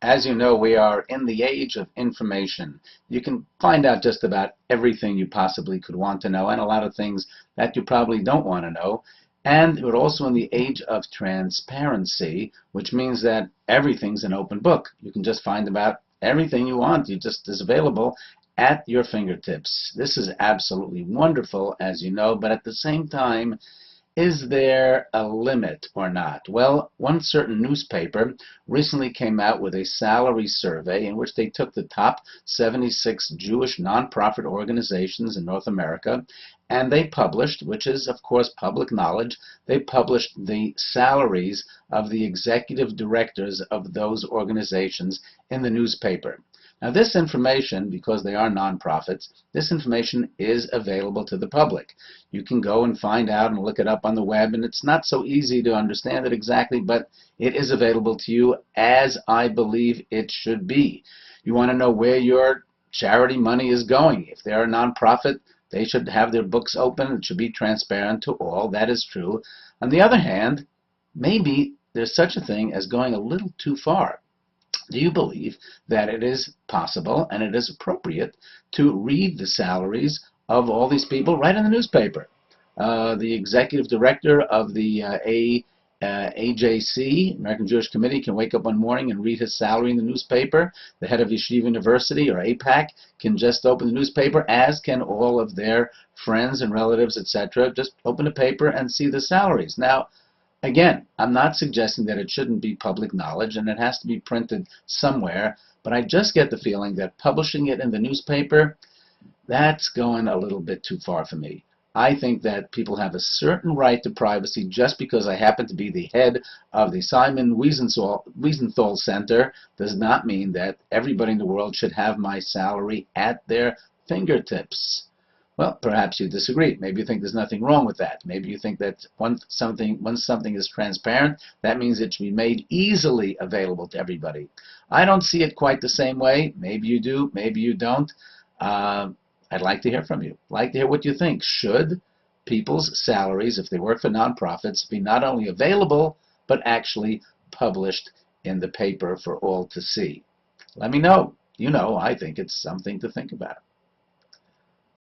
As you know, we are in the age of information. You can find out just about everything you possibly could want to know, and a lot of things that you probably don't want to know. And we're also in the age of transparency, which means that everything's an open book. You can just find about everything you want. It just is available at your fingertips. This is absolutely wonderful, as you know, but at the same time, is there a limit or not? Well, one certain newspaper recently came out with a salary survey in which they took the top 76 Jewish nonprofit organizations in North America, and they published, which is of course public knowledge, they published the salaries of the executive directors of those organizations in the newspaper. Now, this information, because they are nonprofits, this information is available to the public. You can go and find out and look it up on the web, and it's not so easy to understand it exactly, but it is available to you as I believe it should be. You want to know where your charity money is going. If they're a nonprofit, they should have their books open. It should be transparent to all. That is true. On the other hand, maybe there's such a thing as going a little too far. Do you believe that it is possible and it is appropriate to read the salaries of all these people right in the newspaper? The executive director of the AJC, American Jewish Committee, can wake up one morning and read his salary in the newspaper. The head of Yeshiva University, or APAC, can just open the newspaper, as can all of their friends and relatives, etc. Just open the paper and see the salaries. Now, again, I'm not suggesting that it shouldn't be public knowledge and it has to be printed somewhere, but I just get the feeling that publishing it in the newspaper, that's going a little bit too far for me. I think that people have a certain right to privacy. Just because I happen to be the head of the Simon Wiesenthal Center does not mean that everybody in the world should have my salary at their fingertips. Well, perhaps you disagree. Maybe you think there's nothing wrong with that. Maybe you think that once something is transparent, that means it should be made easily available to everybody. I don't see it quite the same way. Maybe you do, maybe you don't. I'd like to hear from you. I'd like to hear what you think. Should people's salaries, if they work for nonprofits, be not only available, but actually published in the paper for all to see? Let me know. You know, I think it's something to think about.